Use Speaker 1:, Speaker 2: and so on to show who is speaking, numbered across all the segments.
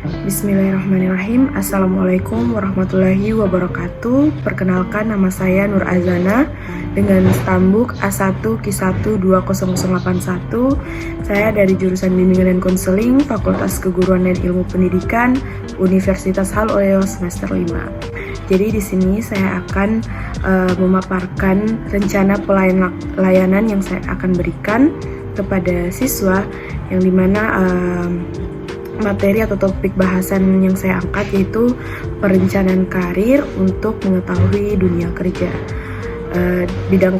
Speaker 1: Bismillahirrahmanirrahim. Assalamualaikum warahmatullahi wabarakatuh. Perkenalkan, nama saya Nur Azana dengan stambuk A1Q12001. Saya dari jurusan Bimbingan dan Konseling Fakultas Keguruan dan Ilmu Pendidikan Universitas Hal Oleo semester 5. Jadi di sini saya akan memaparkan rencana pelayanan yang saya akan berikan kepada siswa, yang dimana materi atau topik bahasan yang saya angkat yaitu perencanaan karir untuk mengetahui dunia kerja. Bidang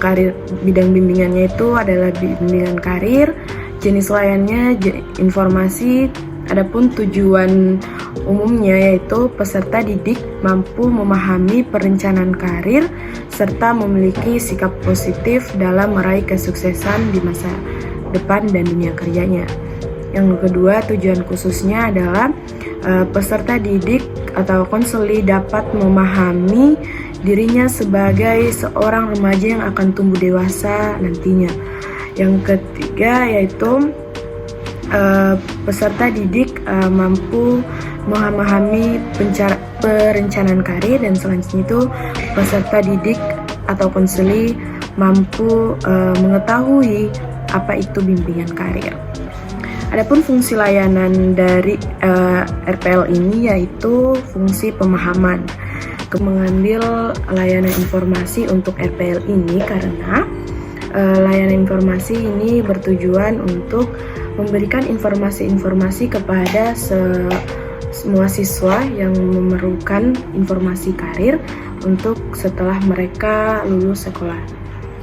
Speaker 1: bimbingannya itu adalah bimbingan karir, jenis layannya informasi. Adapun tujuan umumnya yaitu peserta didik mampu memahami perencanaan karir serta memiliki sikap positif dalam meraih kesuksesan di masa depan dan dunia kerjanya. Yang kedua, tujuan khususnya adalah peserta didik atau konseli dapat memahami dirinya sebagai seorang remaja yang akan tumbuh dewasa nantinya. Yang ketiga yaitu peserta didik mampu memahami perencanaan karir, dan selanjutnya itu peserta didik atau konseli mampu mengetahui apa itu bimbingan karir. Adapun fungsi layanan dari RPL ini yaitu fungsi pemahaman. Mengambil layanan informasi untuk RPL ini karena layanan informasi ini bertujuan untuk memberikan informasi-informasi kepada semua siswa yang memerlukan informasi karir untuk setelah mereka lulus sekolah.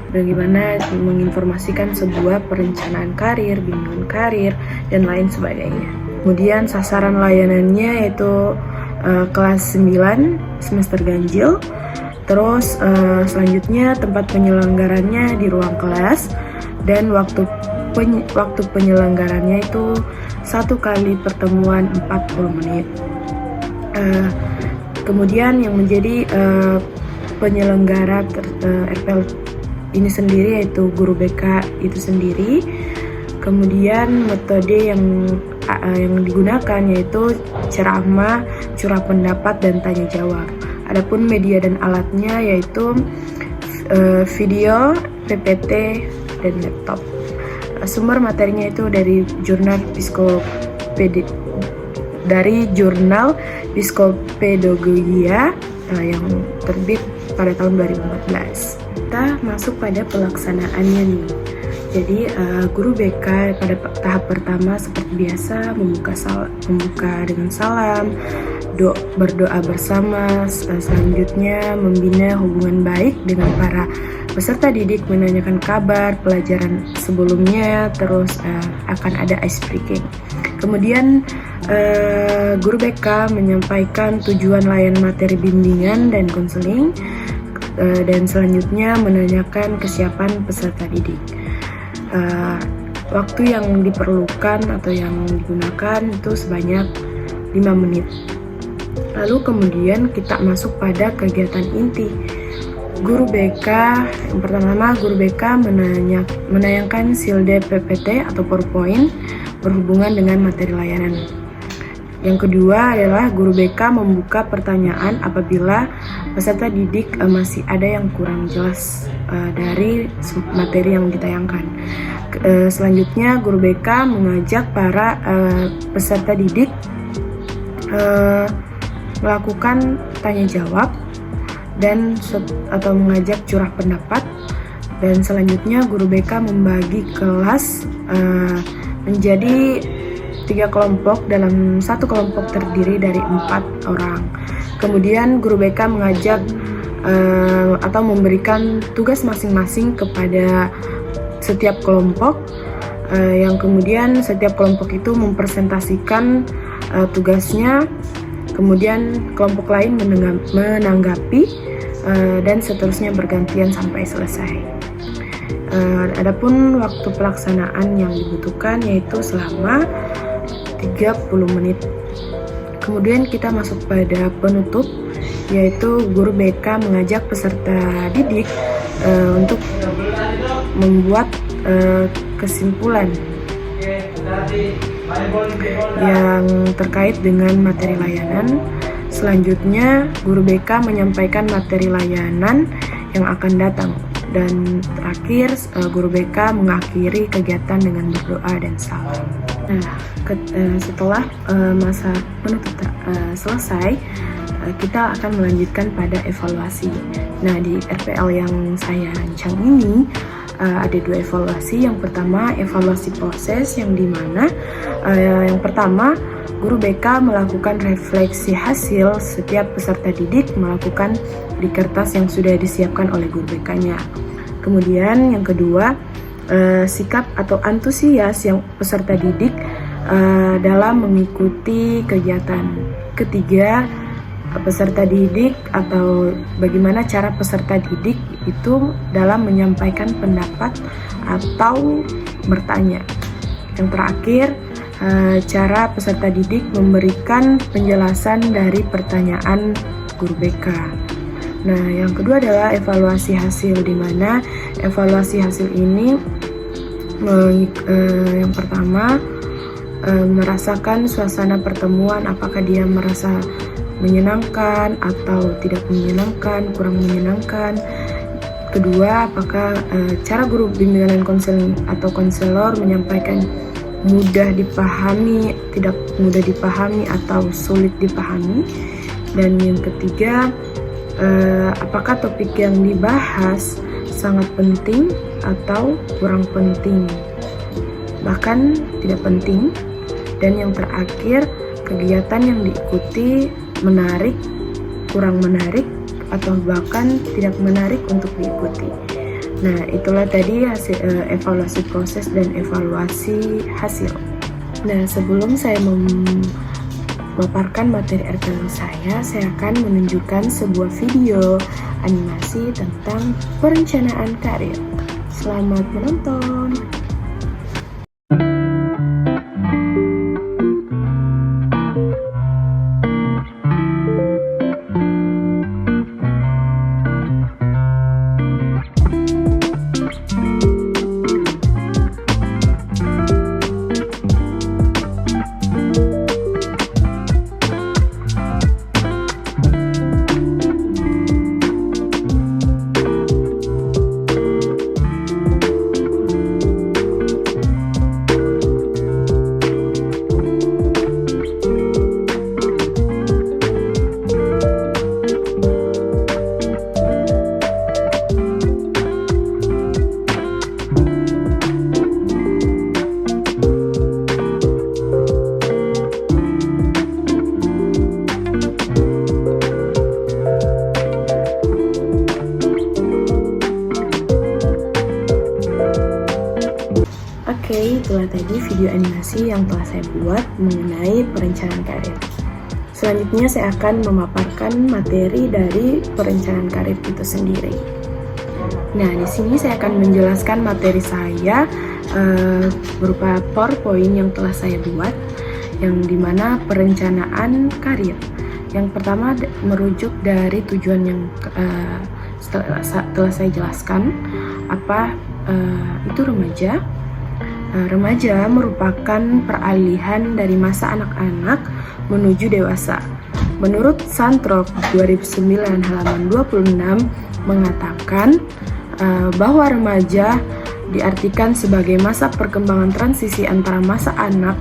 Speaker 1: Bagaimana menginformasikan sebuah perencanaan karir, bimbingan karir, dan lain sebagainya. Kemudian sasaran layanannya yaitu kelas 9 semester ganjil. Terus selanjutnya tempat penyelenggarannya di ruang kelas, dan waktu penyelenggarannya itu 1 kali pertemuan 40 menit. Kemudian yang menjadi penyelenggara RPL ini sendiri yaitu guru BK itu sendiri. Kemudian metode yang digunakan yaitu ceramah, curah pendapat, dan tanya jawab. Adapun media dan alatnya yaitu video, PPT, dan laptop. Sumber materinya itu dari jurnal Psikopedagogia yang terbit pada tahun 2014. Kita masuk pada pelaksanaannya nih. Jadi guru BK pada tahap pertama seperti biasa membuka dengan salam, berdoa bersama, selanjutnya membina hubungan baik dengan para peserta didik, menanyakan kabar pelajaran sebelumnya, terus akan ada ice breaking. Kemudian guru BK menyampaikan tujuan layanan materi bimbingan dan konseling, dan selanjutnya menanyakan kesiapan peserta didik. Waktu yang diperlukan atau yang digunakan itu sebanyak 5 menit. Lalu kemudian kita masuk pada kegiatan inti. Guru BK, yang pertama guru BK menayangkan silde PPT atau PowerPoint berhubungan dengan materi layanan. Yang kedua adalah guru BK membuka pertanyaan apabila peserta didik masih ada yang kurang jelas dari materi yang ditayangkan. Selanjutnya guru BK mengajak para peserta didik melakukan tanya jawab dan atau mengajak curah pendapat. Dan selanjutnya guru BK membagi kelas menjadi 3 kelompok. Dalam satu kelompok terdiri dari 4 orang. Kemudian guru BK mengajak atau memberikan tugas masing-masing kepada setiap kelompok, yang kemudian setiap kelompok itu mempresentasikan tugasnya, kemudian kelompok lain menanggapi, dan seterusnya bergantian sampai selesai. Adapun waktu pelaksanaan yang dibutuhkan yaitu selama 30 menit. Kemudian kita masuk pada penutup, yaitu guru BK mengajak peserta didik untuk membuat kesimpulan yang terkait dengan materi layanan. Selanjutnya, guru BK menyampaikan materi layanan yang akan datang. Dan terakhir, guru BK mengakhiri kegiatan dengan berdoa dan salam. Nah, setelah masa penutup selesai, kita akan melanjutkan pada evaluasi. Nah, di RPL yang saya rancang ini ada 2 evaluasi. Yang pertama, evaluasi proses, yang dimana yang pertama, guru BK melakukan refleksi hasil setiap peserta didik melakukan di kertas yang sudah disiapkan oleh guru BK-nya. Kemudian yang kedua, sikap atau antusias yang peserta didik dalam mengikuti kegiatan. Ketiga, peserta didik atau bagaimana cara peserta didik itu dalam menyampaikan pendapat atau bertanya. Yang terakhir, cara peserta didik memberikan penjelasan dari pertanyaan guru BK. Nah, yang kedua adalah evaluasi hasil, di mana evaluasi hasil ini yang pertama merasakan suasana pertemuan, apakah dia merasa menyenangkan atau tidak menyenangkan, kurang menyenangkan. Kedua, apakah cara guru bimbingan dan konseling atau konselor menyampaikan mudah dipahami, tidak mudah dipahami, atau sulit dipahami. Dan yang ketiga, apakah topik yang dibahas sangat penting atau kurang penting, bahkan tidak penting. Dan yang terakhir, kegiatan yang diikuti menarik, kurang menarik, atau bahkan tidak menarik untuk diikuti. Nah, itulah tadi hasil evaluasi proses dan evaluasi hasil. Nah, sebelum saya memaparkan materi RPL saya akan menunjukkan sebuah video animasi tentang perencanaan karir. Selamat menonton! Oke, itulah tadi video animasi yang telah saya buat mengenai perencanaan karir. Selanjutnya saya akan memaparkan materi dari perencanaan karir itu sendiri. Nah, di sini saya akan menjelaskan materi saya berupa PowerPoint yang telah saya buat, yang dimana perencanaan karir. Yang pertama merujuk dari tujuan yang telah saya jelaskan. Apa itu remaja? Remaja merupakan peralihan dari masa anak-anak menuju dewasa. Menurut Santrok 2009 halaman 26 mengatakan bahwa remaja diartikan sebagai masa perkembangan transisi antara masa anak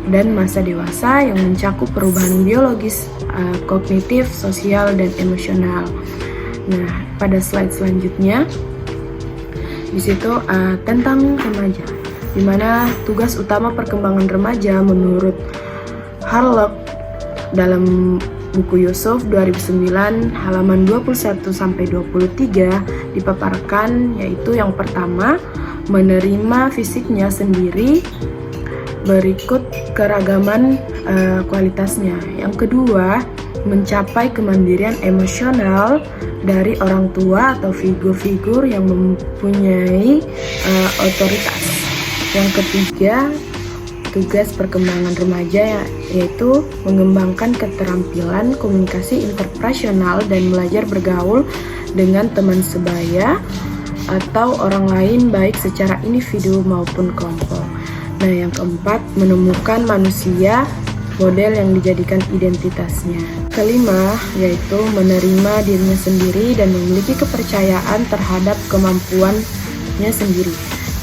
Speaker 1: dan masa dewasa yang mencakup perubahan biologis, kognitif, sosial, dan emosional. Nah, pada slide selanjutnya di situ tentang remaja, di mana tugas utama perkembangan remaja menurut Harlock dalam buku Yusuf 2009 halaman 21-23 dipaparkan, yaitu yang pertama menerima fisiknya sendiri berikut keragaman kualitasnya. Yang kedua, mencapai kemandirian emosional dari orang tua atau figur-figur yang mempunyai otoritas. Yang ketiga, tugas perkembangan remaja yaitu mengembangkan keterampilan komunikasi interpersonal dan belajar bergaul dengan teman sebaya atau orang lain baik secara individu maupun kelompok. Nah, yang keempat, menemukan manusia model yang dijadikan identitasnya. Kelima, yaitu menerima dirinya sendiri dan memiliki kepercayaan terhadap kemampuannya sendiri.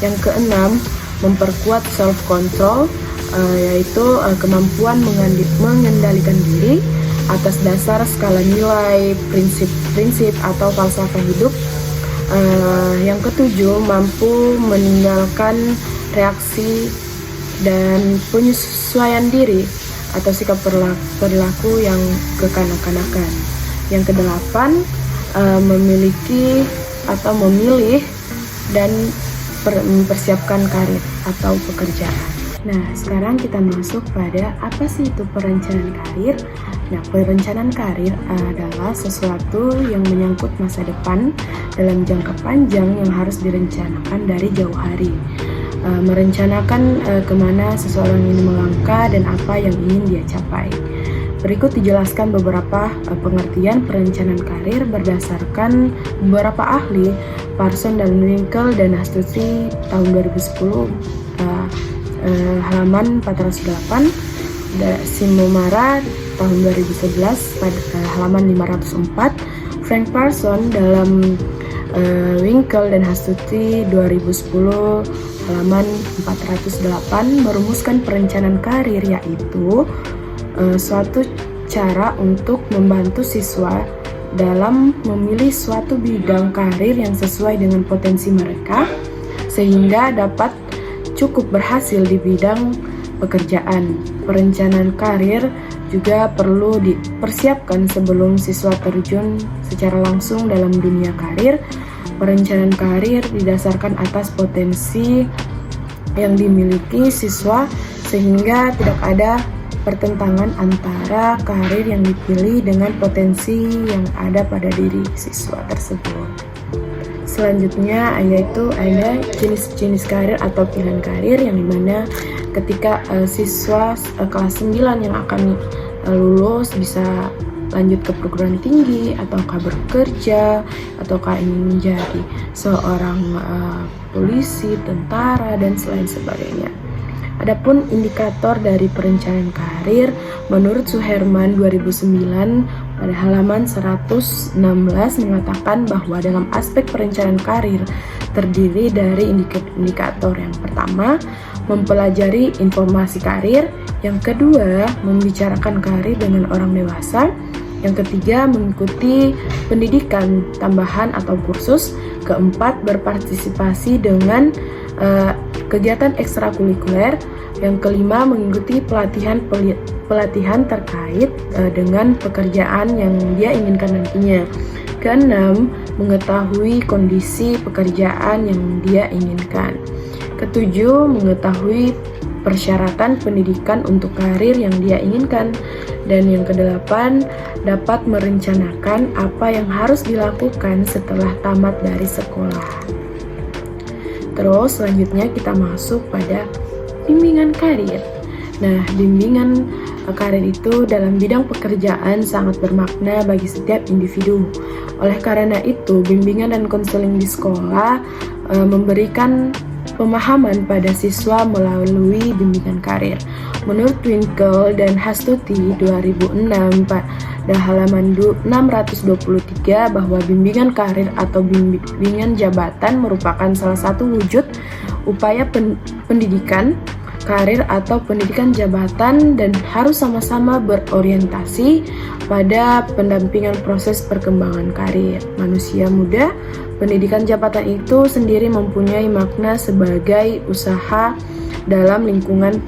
Speaker 1: Yang keenam, memperkuat self-control, yaitu kemampuan mengendalikan diri atas dasar skala nilai, prinsip-prinsip atau falsafah hidup. Yang ketujuh, mampu meninggalkan reaksi dan penyesuaian diri atau sikap perilaku yang kekanak-kanakan. Yang kedelapan, memiliki atau memilih dan mempersiapkan karir atau pekerjaan. Nah, sekarang kita masuk pada apa sih itu perencanaan karir. Nah, perencanaan karir adalah sesuatu yang menyangkut masa depan dalam jangka panjang yang harus direncanakan dari jauh hari. Merencanakan kemana seseorang ini melangkah dan apa yang ingin dia capai. Berikut dijelaskan beberapa pengertian perencanaan karir berdasarkan beberapa ahli, Parson dan Winkel dan Astuti tahun 2010, halaman 408, Simomara tahun 2011 pada halaman 504, Frank Parson dalam Winkel dan Astuti 2010 halaman 408 merumuskan perencanaan karir, yaitu suatu cara untuk membantu siswa dalam memilih suatu bidang karir yang sesuai dengan potensi mereka sehingga dapat cukup berhasil di bidang pekerjaan. Perencanaan karir juga perlu dipersiapkan sebelum siswa terjun secara langsung dalam dunia karir. Perencanaan karir didasarkan atas potensi yang dimiliki siswa sehingga tidak ada pertentangan antara karir yang dipilih dengan potensi yang ada pada diri siswa tersebut. Selanjutnya yaitu ada jenis-jenis karir atau pilihan karir, yang dimana ketika siswa kelas 9 yang akan lulus bisa lanjut ke perguruan tinggi, ataukah bekerja, ataukah ingin menjadi seorang polisi, tentara, dan selain sebagainya. Adapun indikator dari perencanaan karir, menurut Suherman 2009 pada halaman 116 mengatakan bahwa dalam aspek perencanaan karir terdiri dari indikator. Yang pertama, mempelajari informasi karir. Yang kedua, membicarakan karir dengan orang dewasa. Yang ketiga, mengikuti pendidikan tambahan atau kursus. Keempat, berpartisipasi dengan kegiatan ekstrakurikuler. Yang kelima, mengikuti pelatihan terkait dengan pekerjaan yang dia inginkan nantinya. Keenam, mengetahui kondisi pekerjaan yang dia inginkan. Ketujuh, mengetahui persyaratan pendidikan untuk karir yang dia inginkan. Dan yang kedelapan, dapat merencanakan apa yang harus dilakukan setelah tamat dari sekolah. Terus selanjutnya kita masuk pada bimbingan karir. Nah, bimbingan karir itu dalam bidang pekerjaan sangat bermakna bagi setiap individu. Oleh karena itu, bimbingan dan konseling di sekolah memberikan pemahaman pada siswa melalui bimbingan karir. Menurut Winkel dan Hastuti 2006 pada halaman 623 bahwa bimbingan karir atau bimbingan jabatan merupakan salah satu wujud upaya pendidikan karir atau pendidikan jabatan dan harus sama-sama berorientasi pada pendampingan proses perkembangan karir manusia muda. Pendidikan jabatan itu sendiri mempunyai makna sebagai usaha dalam lingkungan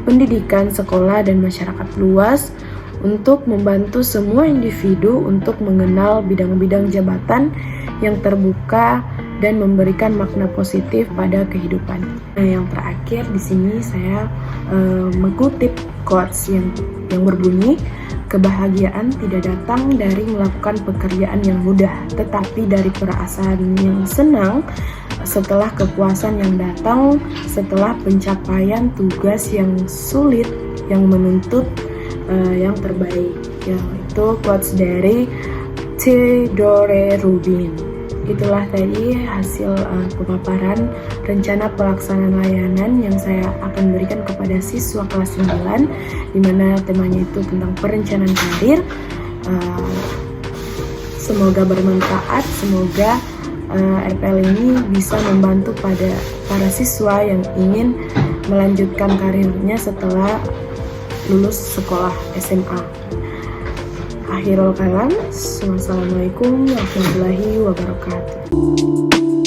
Speaker 1: pendidikan, sekolah, dan masyarakat luas untuk membantu semua individu untuk mengenal bidang-bidang jabatan yang terbuka dan memberikan makna positif pada kehidupan. Nah, yang terakhir di sini saya mengutip quotes yang berbunyi, kebahagiaan tidak datang dari melakukan pekerjaan yang mudah, tetapi dari perasaan yang senang setelah kepuasan yang datang setelah pencapaian tugas yang sulit yang menuntut yang terbaik. Yaitu quotes dari Theodore Rubin. Itulah tadi hasil pemaparan rencana pelaksanaan layanan yang saya akan berikan kepada siswa kelas 9, di mana temanya itu tentang perencanaan karir. Semoga bermanfaat, semoga RPL ini bisa membantu pada para siswa yang ingin melanjutkan karirnya setelah lulus sekolah SMA. Akhirul kalam, wassalamualaikum warahmatullahi wabarakatuh.